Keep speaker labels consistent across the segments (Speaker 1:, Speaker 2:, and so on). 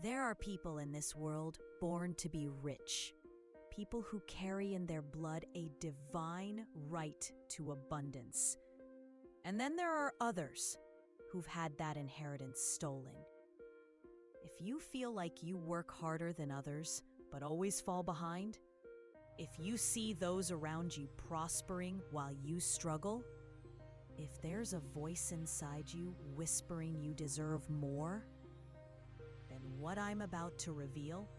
Speaker 1: There are people in this world born to be rich, people who carry in their blood a divine right to abundance. And then there are others who've had that inheritance stolen. If you feel like you work harder than others, but always fall behind, if you see those around you prospering while you struggle, if there's a voice inside you whispering you deserve more, then what I'm about to reveal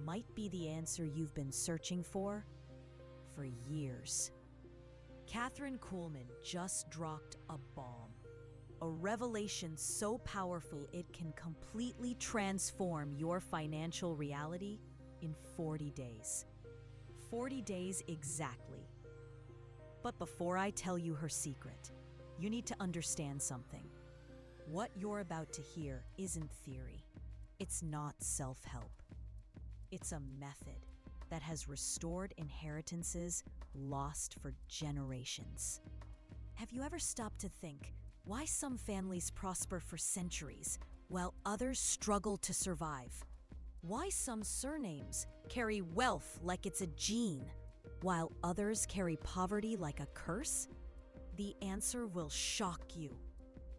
Speaker 1: might be the answer you've been searching for years. Kathryn Kuhlman just dropped a bomb. A revelation so powerful it can completely transform your financial reality in 40 days. 40 days exactly. But before I tell you her secret, you need to understand something. What you're about to hear isn't theory. It's not self-help. It's a method that has restored inheritances lost for generations. Have you ever stopped to think why some families prosper for centuries while others struggle to survive? Why some surnames carry wealth like it's a gene while others carry poverty like a curse? The answer will shock you.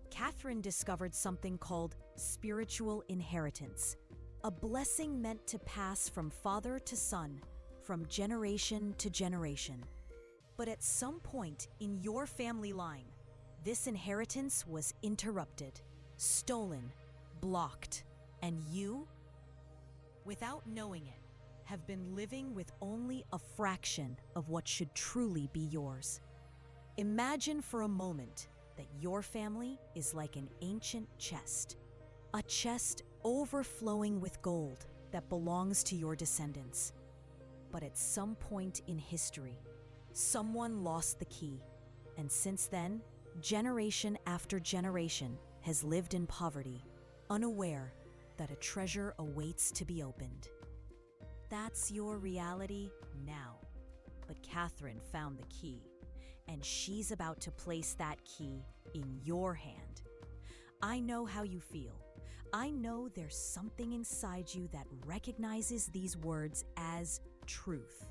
Speaker 1: Kathryn discovered something called spiritual inheritance, a blessing meant to pass from father to son, from generation to generation. But at some point in your family line, this inheritance was interrupted, stolen, blocked, and you, without knowing it, have been living with only a fraction of what should truly be yours. Imagine for a moment that your family is like an ancient chest, a chest overflowing with gold that belongs to your descendants. But at some point in history, someone lost the key, and since then, generation after generation has lived in poverty, unaware that a treasure awaits to be opened. That's your reality now. But Kathryn found the key, and she's about to place that key in your hand. I know how you feel. I know there's something inside you that recognizes these words as truth.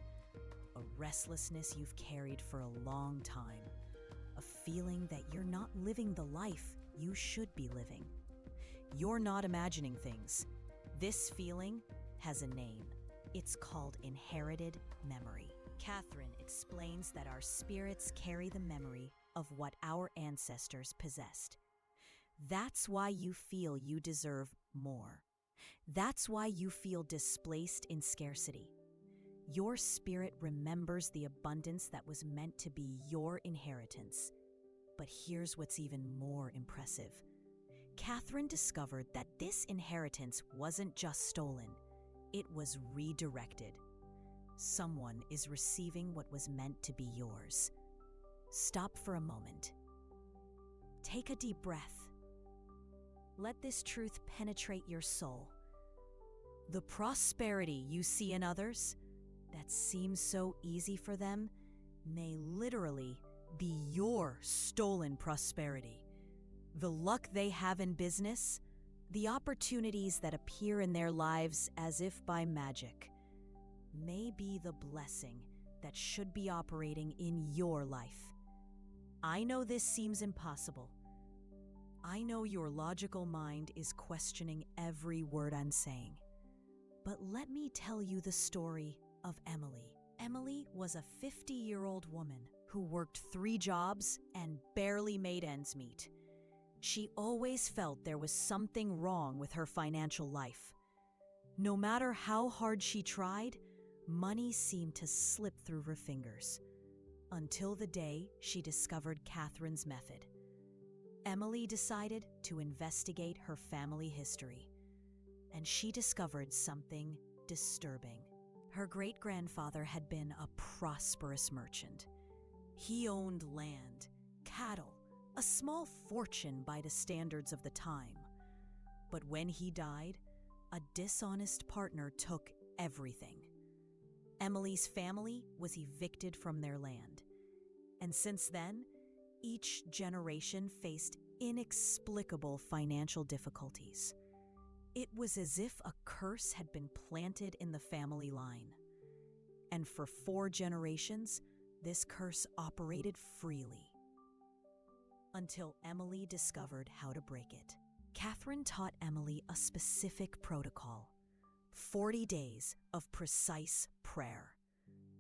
Speaker 1: A restlessness you've carried for a long time. A feeling that you're not living the life you should be living. You're not imagining things. This feeling has a name. It's called inherited memory. Kathryn explains that our spirits carry the memory of what our ancestors possessed. That's why you feel you deserve more. That's why you feel displaced in scarcity. Your spirit remembers the abundance that was meant to be your inheritance. But here's what's even more impressive. Kathryn discovered that this inheritance wasn't just stolen, it was redirected. Someone is receiving what was meant to be yours. Stop for a moment. Take a deep breath. Let this truth penetrate your soul. The prosperity you see in others, that seems so easy for them, may literally be your stolen prosperity. The luck they have in business, the opportunities that appear in their lives as if by magic, may be the blessing that should be operating in your life. I know this seems impossible. I know your logical mind is questioning every word I'm saying. But let me tell you the story of Emily. Emily was a 50-year-old woman who worked 3 jobs and barely made ends meet. She always felt there was something wrong with her financial life. No matter how hard she tried, money seemed to slip through her fingers. Until the day she discovered Kathryn's method. Emily decided to investigate her family history, and she discovered something disturbing. Her great-grandfather had been a prosperous merchant. He owned land, cattle, a small fortune by the standards of the time. But when he died, a dishonest partner took everything. Emily's family was evicted from their land. And since then, each generation faced inexplicable financial difficulties. It was as if a curse had been planted in the family line. And for 4 generations, this curse operated freely. Until Emily discovered how to break it. Kathryn taught Emily a specific protocol. 40 days of precise prayer.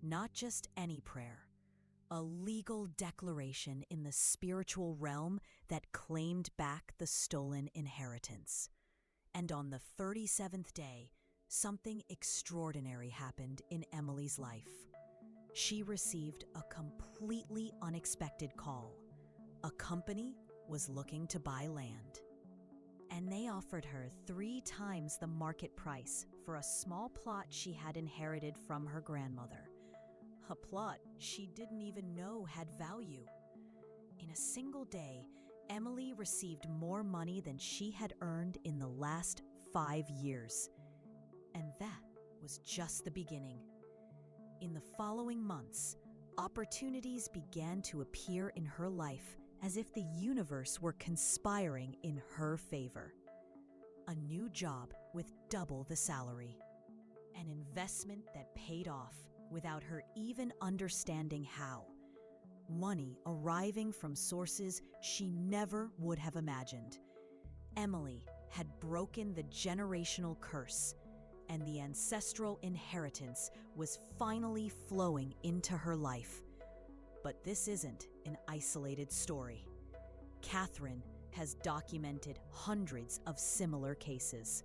Speaker 1: Not just any prayer. A legal declaration in the spiritual realm that claimed back the stolen inheritance. And on the 37th day, something extraordinary happened in Emily's life. She received a completely unexpected call. A company was looking to buy land. And they offered her 3 times the market price for a small plot she had inherited from her grandmother. A plot she didn't even know had value. In a single day, Emily received more money than she had earned in the last 5 years. And that was just the beginning. In the following months, opportunities began to appear in her life as if the universe were conspiring in her favor. A new job with double the salary. An investment that paid off without her even understanding how. Money arriving from sources she never would have imagined. Emily had broken the generational curse, and the ancestral inheritance was finally flowing into her life. But this isn't an isolated story. Kathryn has documented hundreds of similar cases.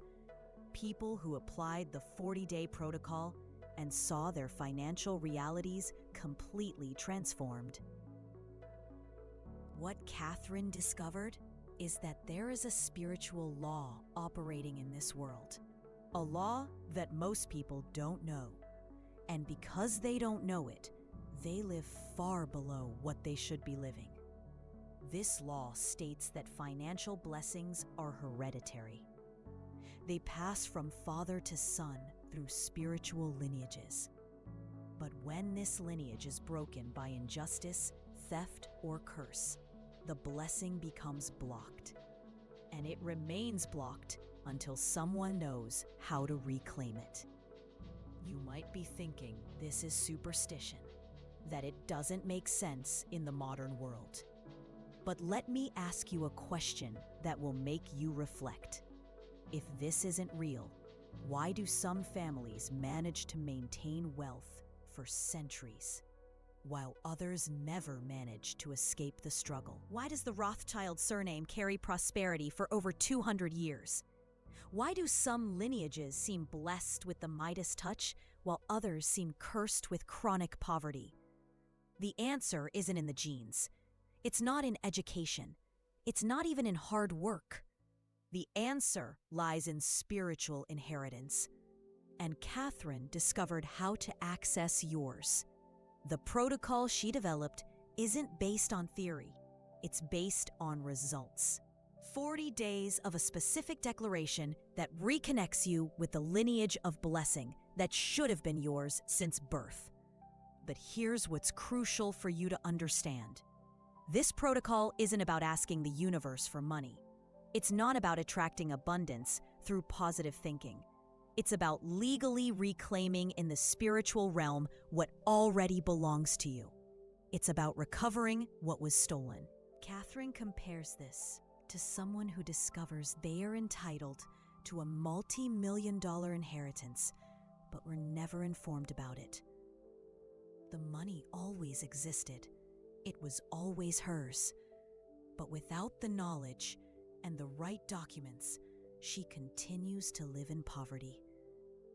Speaker 1: People who applied the 40-day protocol and saw their financial realities completely transformed. What Kathryn discovered is that there is a spiritual law operating in this world. A law that most people don't know. And because they don't know it, they live far below what they should be living. This law states that financial blessings are hereditary. They pass from father to son through spiritual lineages. But when this lineage is broken by injustice, theft, or curse, the blessing becomes blocked. And it remains blocked until someone knows how to reclaim it. You might be thinking this is superstition, that it doesn't make sense in the modern world. But let me ask you a question that will make you reflect. If this isn't real, why do some families manage to maintain wealth for centuries, while others never manage to escape the struggle? Why does the Rothschild surname carry prosperity for over 200 years? Why do some lineages seem blessed with the Midas touch, while others seem cursed with chronic poverty? The answer isn't in the genes. It's not in education. It's not even in hard work. The answer lies in spiritual inheritance. And Kathryn discovered how to access yours. The protocol she developed isn't based on theory. It's based on results. 40 days of a specific declaration that reconnects you with the lineage of blessing that should have been yours since birth. But here's what's crucial for you to understand. This protocol isn't about asking the universe for money. It's not about attracting abundance through positive thinking. It's about legally reclaiming in the spiritual realm what already belongs to you. It's about recovering what was stolen. Kathryn compares this to someone who discovers they are entitled to a multi-million-dollar inheritance, but were never informed about it. The money always existed. It was always hers. But without the knowledge and the right documents, she continues to live in poverty.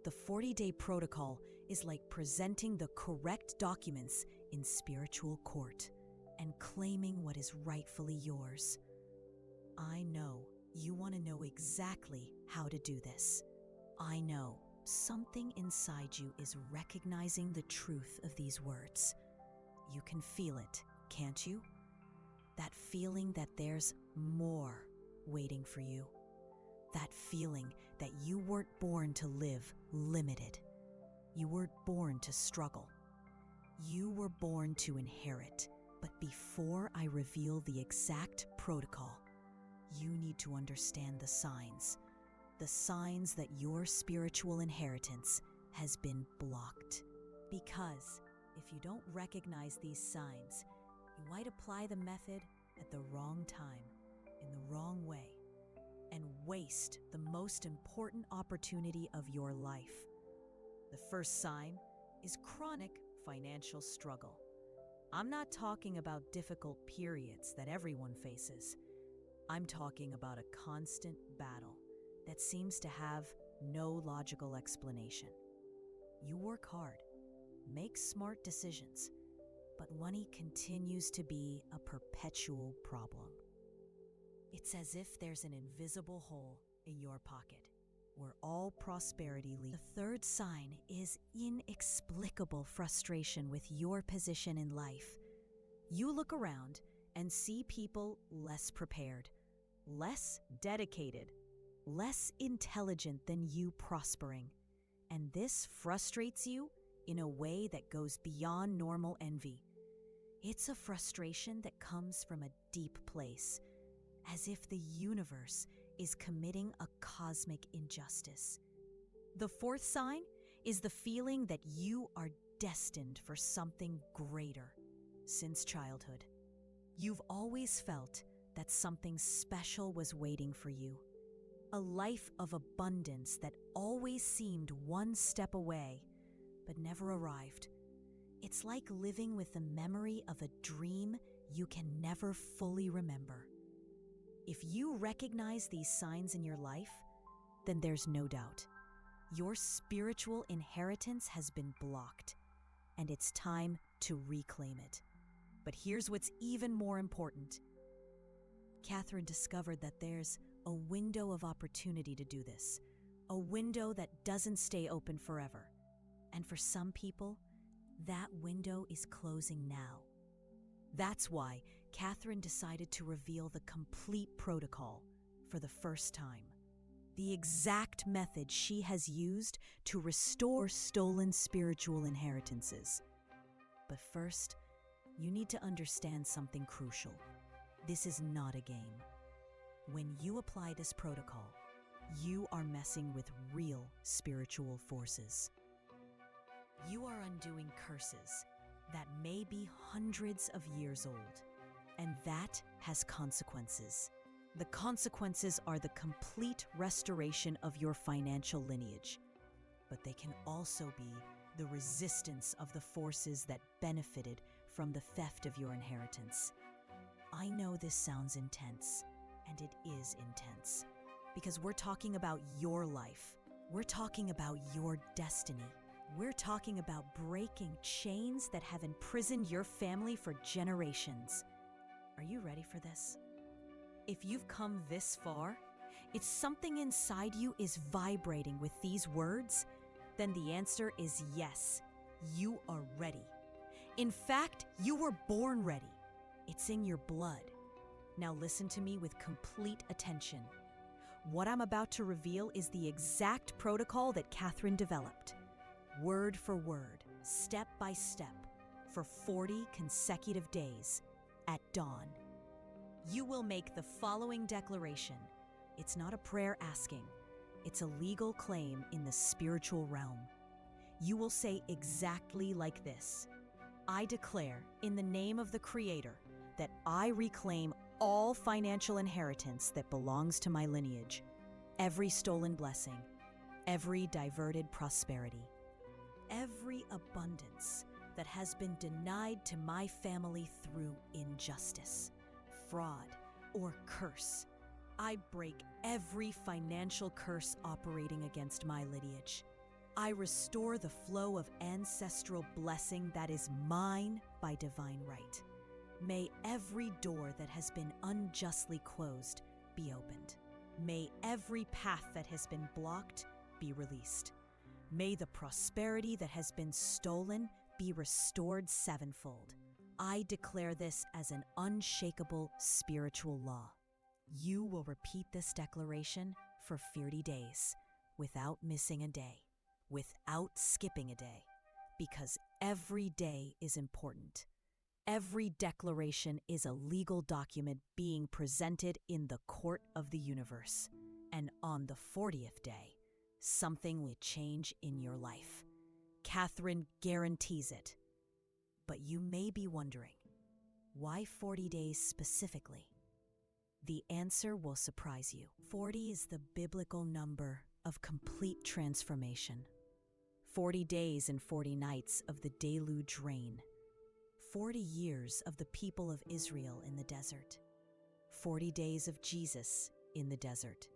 Speaker 1: The 40-day protocol is like presenting the correct documents in spiritual court and claiming what is rightfully yours. I know you want to know exactly how to do this. I know something inside you is recognizing the truth of these words. You can feel it, can't you? That feeling that there's more waiting for you. That feeling that you weren't born to live limited. You weren't born to struggle. You were born to inherit. But before I reveal the exact protocol, you need to understand the signs. the signs that your spiritual inheritance has been blocked. Because if you don't recognize these signs, you might apply the method at the wrong time, in the wrong way, and waste the most important opportunity of your life. The first sign is chronic financial struggle. I'm not talking about difficult periods that everyone faces. I'm talking about a constant battle that seems to have no logical explanation. You work hard, make smart decisions, but money continues to be a perpetual problem. It's as if there's an invisible hole in your pocket where all prosperity leads. The third sign is inexplicable frustration with your position in life. You look around and see people less prepared, less dedicated, less intelligent than you prospering. And this frustrates you in a way that goes beyond normal envy. It's a frustration that comes from a deep place, as if the universe is committing a cosmic injustice. The fourth sign is the feeling that you are destined for something greater. Since childhood, you've always felt that something special was waiting for you. A life of abundance that always seemed one step away, but never arrived. It's like living with the memory of a dream you can never fully remember. If you recognize these signs in your life, then there's no doubt. Your spiritual inheritance has been blocked, and it's time to reclaim it. But here's what's even more important. Kathryn discovered that there's a window of opportunity to do this, a window that doesn't stay open forever. And for some people, that window is closing now. That's why Kathryn decided to reveal the complete protocol for the first time. The exact method she has used to restore stolen spiritual inheritances. But first, you need to understand something crucial. This is not a game. When you apply this protocol, you are messing with real spiritual forces. You are undoing curses that may be hundreds of years old, and that has consequences. The consequences are the complete restoration of your financial lineage, but they can also be the resistance of the forces that benefited from the theft of your inheritance. I know this sounds intense, and it is intense, because we're talking about your life. We're talking about your destiny. We're talking about breaking chains that have imprisoned your family for generations. Are you ready for this? If you've come this far, if something inside you is vibrating with these words, then the answer is yes, you are ready. In fact, you were born ready. It's in your blood. Now listen to me with complete attention. What I'm about to reveal is the exact protocol that Kathryn developed. Word for word, step by step, for 40 consecutive days, at dawn. You will make the following declaration. It's not a prayer asking. It's a legal claim in the spiritual realm. You will say exactly like this. I declare, in the name of the Creator, that I reclaim all financial inheritance that belongs to my lineage, every stolen blessing, every diverted prosperity, every abundance that has been denied to my family through injustice, fraud, or curse. I break every financial curse operating against my lineage. I restore the flow of ancestral blessing that is mine by divine right. May every door that has been unjustly closed be opened. May every path that has been blocked be released. May the prosperity that has been stolen be restored sevenfold. I declare this as an unshakable spiritual law. You will repeat this declaration for 30 days without missing a day, without skipping a day, because every day is important. Every declaration is a legal document being presented in the court of the universe, And on the 40th day, something will change in your life. Kathryn guarantees it. But you may be wondering, why 40 days specifically? The answer will surprise you. 40 is the biblical number of complete transformation. 40 days and 40 nights of the deluge rain. 40 years of the people of Israel in the desert. 40 days of Jesus in the desert.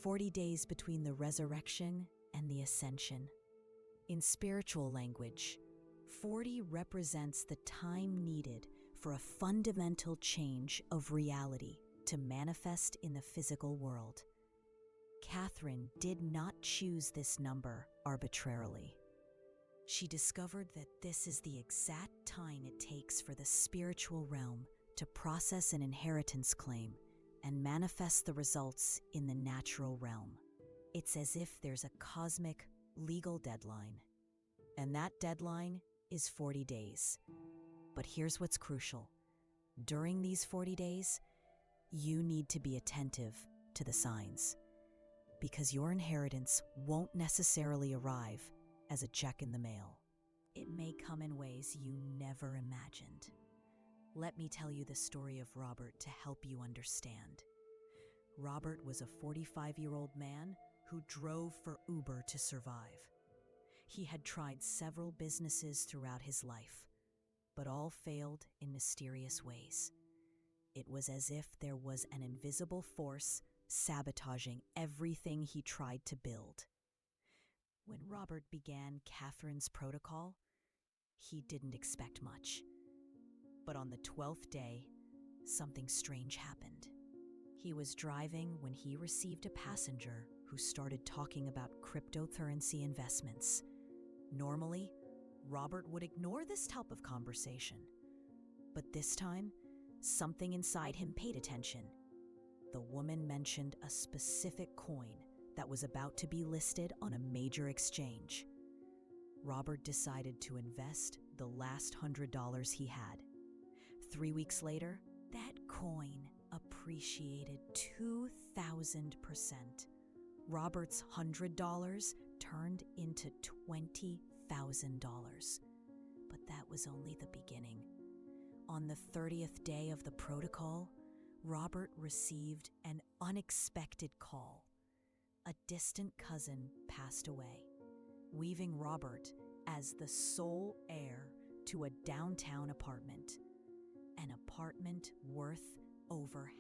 Speaker 1: 40 days between the resurrection and the ascension. In spiritual language, 40 represents the time needed for a fundamental change of reality to manifest in the physical world. Kathryn did not choose this number arbitrarily. She discovered that this is the exact time it takes for the spiritual realm to process an inheritance claim and manifest the results in the natural realm. It's as if there's a cosmic legal deadline, and that deadline is 40 days. But here's what's crucial. During these 40 days, you need to be attentive to the signs, because your inheritance won't necessarily arrive as a check in the mail. It may come in ways you never imagined. Let me tell you the story of Robert to help you understand. Robert was a 45-year-old man who drove for Uber to survive. He had tried several businesses throughout his life, but all failed in mysterious ways. It was as if there was an invisible force sabotaging everything he tried to build. When Robert began Kathryn's protocol, he didn't expect much. But on the 12th day, something strange happened. He was driving when he received a passenger who started talking about cryptocurrency investments. Normally, Robert would ignore this type of conversation. But this time, something inside him paid attention. The woman mentioned a specific coin that was about to be listed on a major exchange. Robert decided to invest the last $100 he had. 3 weeks later, that coin appreciated 2,000%. Robert's $100 turned into $20,000. But that was only the beginning. On the 30th day of the protocol, Robert received an unexpected call. A distant cousin passed away, leaving Robert as the sole heir to a downtown apartment. An apartment worth over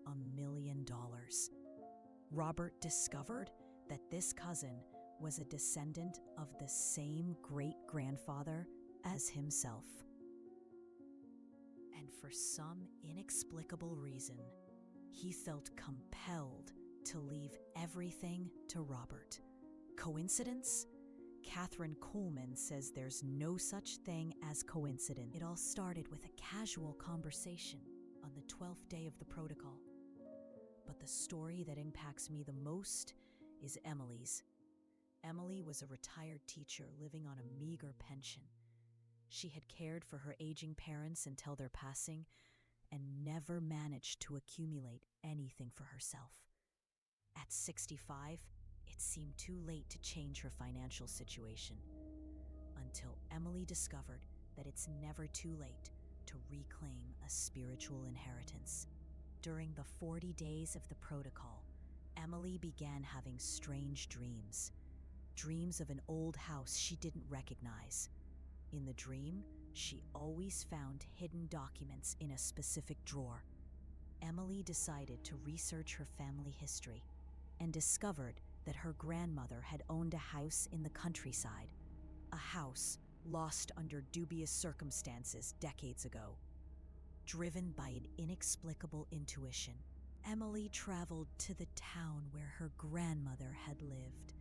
Speaker 1: $500,000. Robert discovered that this cousin was a descendant of the same great-grandfather as himself. And for some inexplicable reason, he felt compelled to leave everything to Robert. Coincidence? Kathryn Kuhlman says there's no such thing as coincidence. It all started with a casual conversation on the 12th day of the protocol. But the story that impacts me the most is Emily's. Emily was a retired teacher living on a meager pension. She had cared for her aging parents until their passing and never managed to accumulate anything for herself. At 65, it seemed too late to change her financial situation, until Emily discovered that it's never too late to reclaim a spiritual inheritance. During the 40 days of the protocol, Emily began having strange dreams. Dreams of an old house she didn't recognize. In the dream, she always found hidden documents in a specific drawer. Emily decided to research her family history and discovered that her grandmother had owned a house in the countryside, a house lost under dubious circumstances decades ago. Driven by an inexplicable intuition, Emily traveled to the town where her grandmother had lived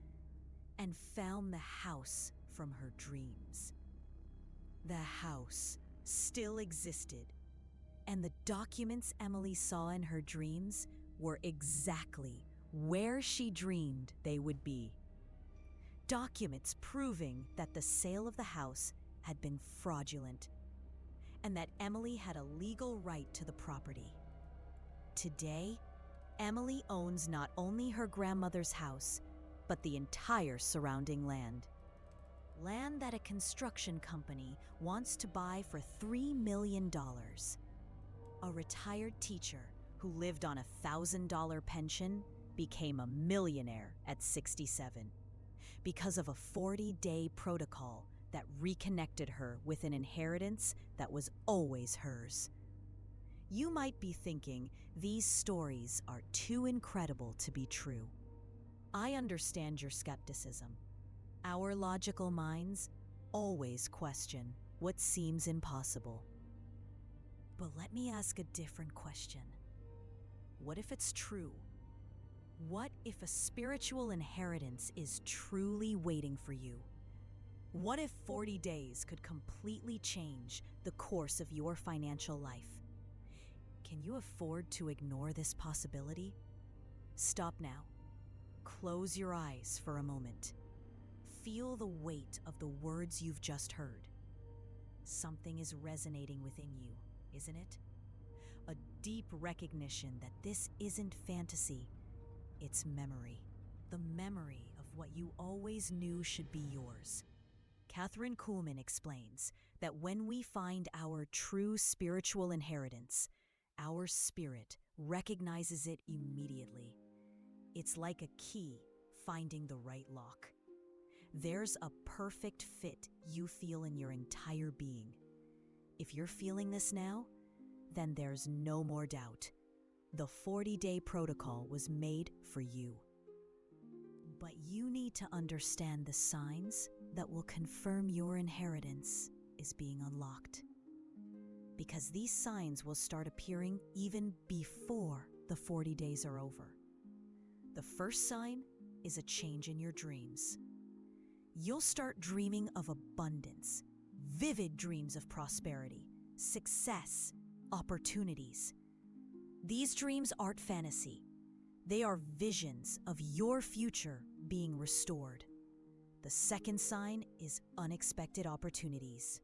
Speaker 1: and found the house from her dreams. The house still existed, and the documents Emily saw in her dreams were exactly where she dreamed they would be. Documents proving that the sale of the house had been fraudulent and that Emily had a legal right to the property. Today, Emily owns not only her grandmother's house, but the entire surrounding land. Land that a construction company wants to buy for $3 million. A retired teacher who lived on a $1,000 pension became a millionaire at 67 because of a 40-day protocol that reconnected her with an inheritance that was always hers. You might be thinking these stories are too incredible to be true. I understand your skepticism. Our logical minds always question what seems impossible. But let me ask a different question. What if it's true? What if a spiritual inheritance is truly waiting for you? What if 40 days could completely change the course of your financial life? Can you afford to ignore this possibility? Stop now. Close your eyes for a moment. Feel the weight of the words you've just heard. Something is resonating within you, isn't it? A deep recognition that this isn't fantasy, it's memory. The memory of what you always knew should be yours. Kathryn Kuhlman explains that when we find our true spiritual inheritance, our spirit recognizes it immediately. It's like a key finding the right lock. There's a perfect fit you feel in your entire being. If you're feeling this now, then there's no more doubt. The 40-day protocol was made for you. But you need to understand the signs that will confirm your inheritance is being unlocked. Because these signs will start appearing even before the 40 days are over. The first sign is a change in your dreams. You'll start dreaming of abundance, vivid dreams of prosperity, success, opportunities. These dreams aren't fantasy. They are visions of your future being restored. The second sign is unexpected opportunities.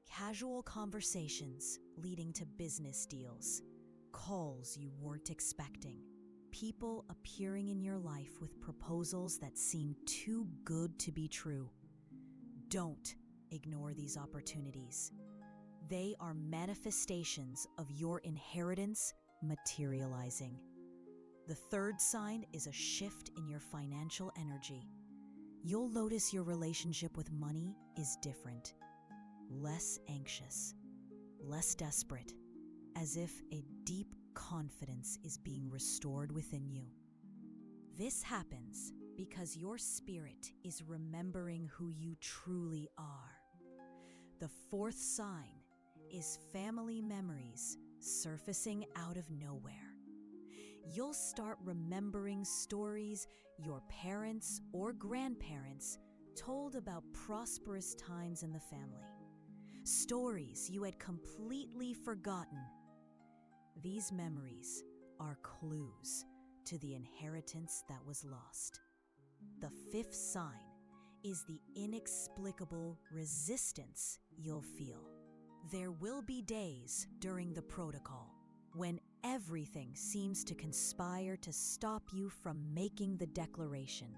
Speaker 1: Casual conversations leading to business deals, calls you weren't expecting, people appearing in your life with proposals that seem too good to be true. Don't ignore these opportunities. They are manifestations of your inheritance materializing. The third sign is a shift in your financial energy. You'll notice your relationship with money is different. Less anxious, less desperate, as if a deep confidence is being restored within you. This happens because your spirit is remembering who you truly are. The fourth sign is family memories surfacing out of nowhere. You'll start remembering stories your parents or grandparents told about prosperous times in the family. Stories you had completely forgotten. These memories are clues to the inheritance that was lost. The fifth sign is the inexplicable resistance you'll feel. There will be days during the protocol when everything seems to conspire to stop you from making the declaration.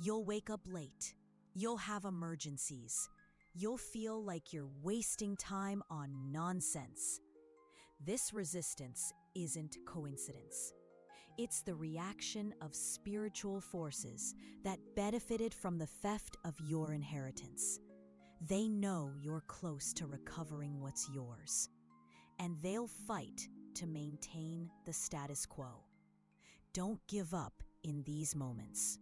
Speaker 1: You'll wake up late. You'll have emergencies. You'll feel like you're wasting time on nonsense. This resistance isn't coincidence. It's the reaction of spiritual forces that benefited from the theft of your inheritance. They know you're close to recovering what's yours, and they'll fight to maintain the status quo. Don't give up in these moments.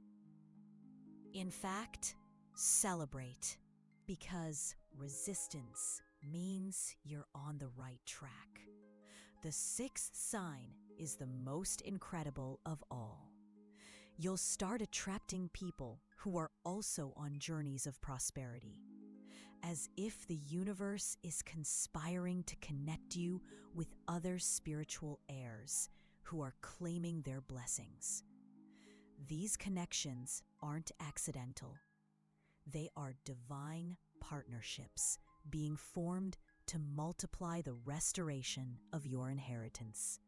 Speaker 1: In fact, celebrate, because resistance means you're on the right track. The sixth sign is the most incredible of all. You'll start attracting people who are also on journeys of prosperity, as if the universe is conspiring to connect you with other spiritual heirs who are claiming their blessings. These connections aren't accidental. They are divine partnerships being formed to multiply the restoration of your inheritance.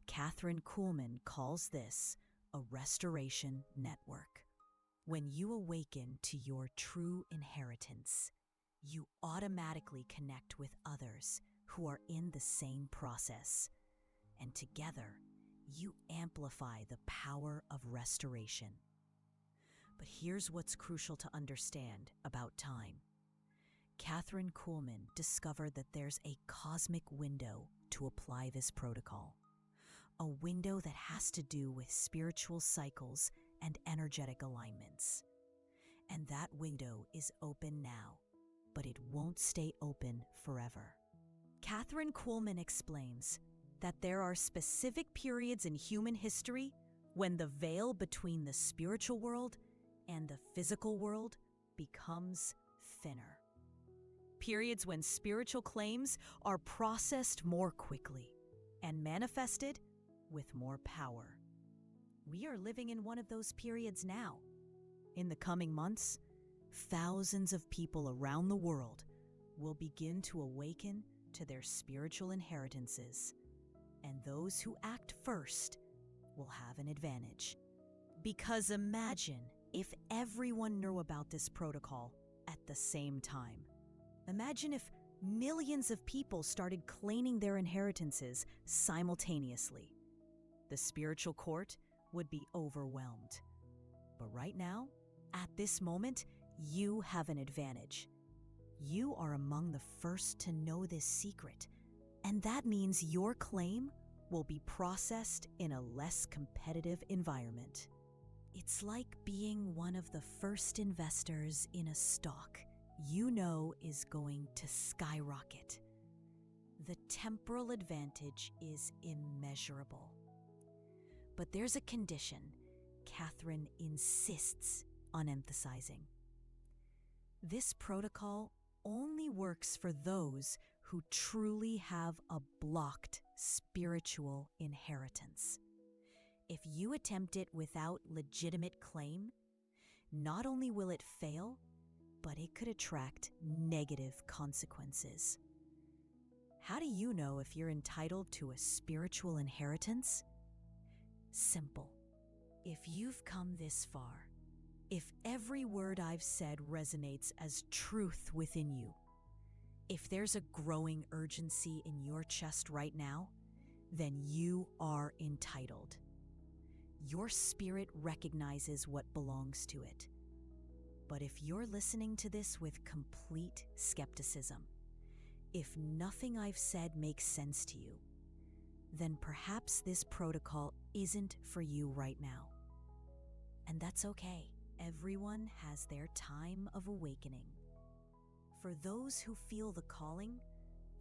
Speaker 1: Kathryn Kuhlman calls this a restoration network. When you awaken to your true inheritance, you automatically connect with others who are in the same process, and together, you amplify the power of restoration. But here's what's crucial to understand about time. Kathryn Kuhlman discovered that there's a cosmic window to apply this protocol, a window that has to do with spiritual cycles and energetic alignments. And that window is open now, but it won't stay open forever. Kathryn Kuhlman explains that there are specific periods in human history when the veil between the spiritual world and the physical world becomes thinner. Periods when spiritual claims are processed more quickly and manifested with more power. We are living in one of those periods now. In the coming months, thousands of people around the world will begin to awaken to their spiritual inheritances, and those who act first will have an advantage. Because imagine if everyone knew about this protocol at the same time. Imagine if millions of people started claiming their inheritances simultaneously. The spiritual court would be overwhelmed. But right now, at this moment, you have an advantage. You are among the first to know this secret, and that means your claim will be processed in a less competitive environment. It's like being one of the first investors in a stock you know is going to skyrocket. The temporal advantage is immeasurable. But there's a condition Kathryn insists on emphasizing. This protocol only works for those who truly have a blocked spiritual inheritance. If you attempt it without legitimate claim, not only will it fail, but it could attract negative consequences. How do you know if you're entitled to a spiritual inheritance? Simple. If you've come this far, if every word I've said resonates as truth within you, if there's a growing urgency in your chest right now, then you are entitled. Your spirit recognizes what belongs to it. But if you're listening to this with complete skepticism, if nothing I've said makes sense to you, then perhaps this protocol isn't for you right now. And that's okay. Everyone has their time of awakening. For those who feel the calling,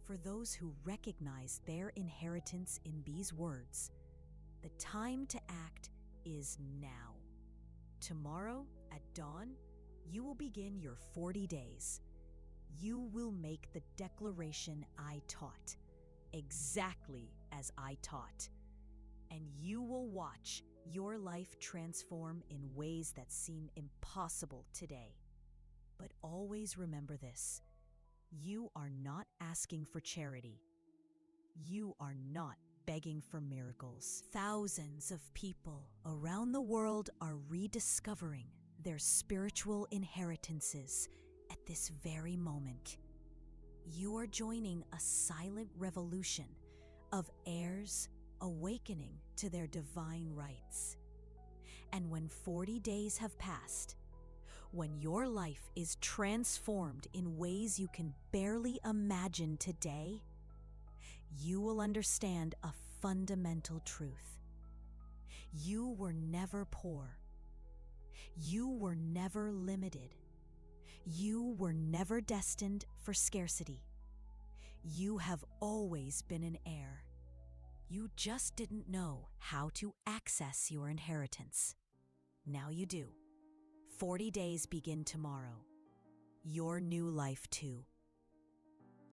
Speaker 1: for those who recognize their inheritance in these words, the time to act is now. Tomorrow at dawn, you will begin your 40 days. You will make the declaration I taught, exactly as I taught. And you will watch your life transform in ways that seem impossible today. But always remember this: you are not asking for charity. You are not begging for miracles. Thousands of people around the world are rediscovering their spiritual inheritances at this very moment. You are joining a silent revolution of heirs awakening to their divine rights. And when 40 days have passed, when your life is transformed in ways you can barely imagine today, you will understand a fundamental truth. You were never poor. You were never limited. You were never destined for scarcity. You have always been an heir. You just didn't know how to access your inheritance. Now you do. 40 days begin tomorrow. Your new life too